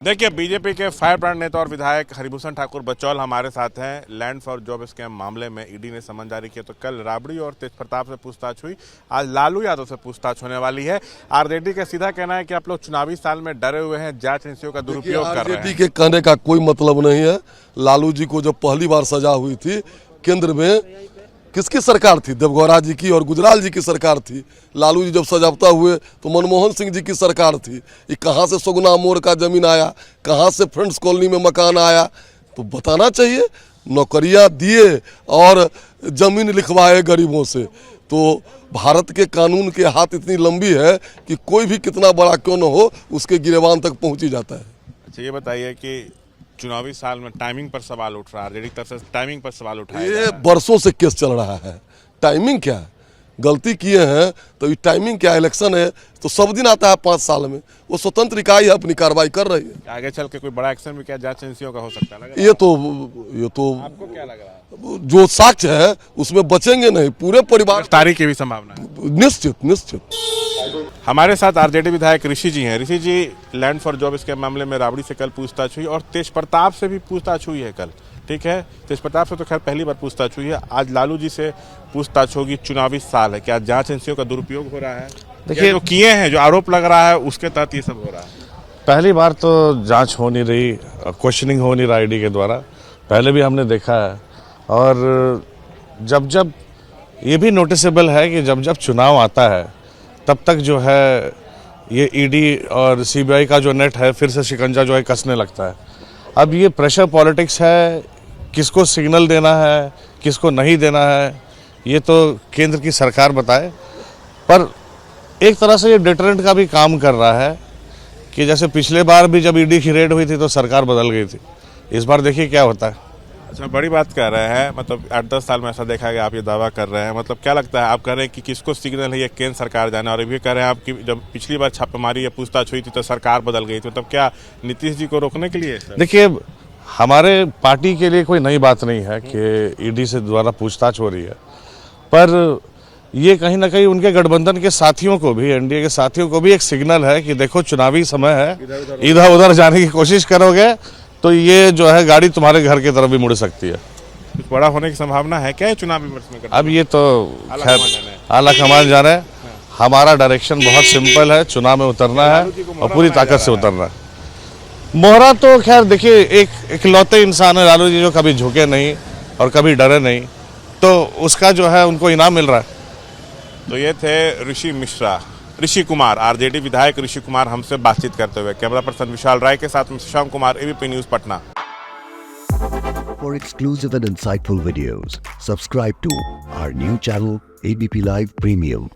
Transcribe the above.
देखिए, बीजेपी के fire brand नेता और विधायक हरिभूषण ठाकुर बचौल हमारे साथ हैं। लैंड फॉर जॉब स्कैम मामले में ईडी ने समन जारी किया। तो कल राबड़ी और तेज प्रताप से पूछताछ हुई, आज लालू यादव से पूछताछ होने वाली है। आरजेडी का सीधा कहना है कि आप लोग चुनावी साल में डरे हुए हैं, जांच एजेंसियों का दुरुपयोग कर रहे हैं। आरजेडी के कहने का कोई मतलब नहीं है। लालू जी को जब पहली बार सजा हुई थी केंद्र में, किसकी सरकार थी? देवगौड़ा जी की और गुजराल जी की सरकार थी। लालू जी जब सजावता हुए तो मनमोहन सिंह जी की सरकार थी। ये कहाँ से सुगना मोड़ का जमीन आया, कहाँ से फ्रेंड्स कॉलोनी में मकान आया, तो बताना चाहिए। नौकरियां दिए और जमीन लिखवाए गरीबों से। तो भारत के कानून के हाथ इतनी लंबी है कि कोई भी कितना बड़ा क्यों न हो उसके गिरेबान तक पहुंच ही जाता है। अच्छा, ये बताइए कि चुनावी साल में टाइमिंग पर सवाल उठ रहा है, आरजेडी की तरफ से टाइमिंग पर सवाल उठाया जा रहा ये है। बरसों से केस चल रहा है। टाइमिंग क्या है? गलती किए हैं तो ये टाइमिंग क्या? इलेक्शन है तो सब दिन आता है 5 साल में। वो स्वतंत्र इकाई है, अपनी कार्रवाई कर रही है। आगे चल के कोई बड़ा एक्शन भी क्या जांच एजेंसियों का हो सकता है? ये तो आपको क्या लग रहा है? जो साक्ष्य है उसमें बचेंगे नहीं, पूरे परिवार। गिरफ्तारी की भी संभावना है? निश्चित। हमारे साथ आरजेडी विधायक ऋषि जी हैं। ऋषि जी, लैंड फॉर जॉब इसके मामले में राबड़ी से कल पूछताछ हुई और तेज प्रताप से भी पूछताछ हुई है कल, ठीक है। तेज प्रताप से तो खैर पहली बार पूछताछ हुई है, आज लालू जी से पूछताछ होगी। चुनावी साल है, क्या जांच एजेंसियों का दुरुपयोग हो रहा है? देखिए, जो किए हैं, जो आरोप लग रहा है उसके तहत ये सब हो रहा है। पहली बार तो जांच हो नहीं रही, क्वेश्चनिंग हो नहीं रहा ईडी के द्वारा। पहले भी हमने देखा है और जब ये भी नोटिसेबल है कि जब चुनाव आता है तब तक जो है ये ईडी और सीबीआई का जो नेट है फिर से शिकंजा जो है कसने लगता है। अब ये प्रेशर पॉलिटिक्स है, किसको सिग्नल देना है किसको नहीं देना है ये तो केंद्र की सरकार बताए। पर एक तरह से ये डिटरेंट का भी काम कर रहा है कि जैसे पिछले बार भी जब ईडी की रेड हुई थी तो सरकार बदल गई थी। इस बार देखिए क्या होता है। अच्छा, बड़ी बात कह रहे हैं, मतलब 8-10 साल में ऐसा देखा गया, आप ये दावा कर रहे हैं। मतलब क्या लगता है, आप कह रहे हैं कि किसको सिग्नल है ये केंद्र सरकार जाने, और ये भी कह रहे हैं आप कि जब पिछली बार छापेमारी या पूछताछ हुई थी तो सरकार बदल गई थी। मतलब क्या नीतीश जी को रोकने के लिए? देखिए, हमारे पार्टी के लिए कोई नई बात नहीं है कि ईडी से द्वारा पूछताछ हो रही है, पर ये कहीं ना कहीं उनके गठबंधन के साथियों को भी, एनडीए के साथियों को भी एक सिग्नल है कि देखो चुनावी समय है, इधर उधर जाने की कोशिश करोगे तो ये जो है गाड़ी तुम्हारे घर की तरफ भी मुड़ सकती है। कुछ बड़ा होने की संभावना है क्या चुनावी वर्ष में? अब ये तो खैर आला कमान जाने। हमारा डायरेक्शन बहुत सिंपल है, चुनाव में उतरना है और पूरी ताकत से उतरना है। मोहरा तो खैर देखिए, एक इकलौते इंसान है लालू जी जो कभी झुके नहीं और कभी डरे नहीं, तो उसका जो है उनको इनाम मिल रहा है। तो ये थे ऋषि कुमार, आरजेडी विधायक ऋषि कुमार हमसे बातचीत करते हुए। कैमरा पर्सन विशाल राय के साथ में Shashank Kumar, ABP news Patna. For exclusive and insightful videos, subscribe to our new channel ABP Live Premium.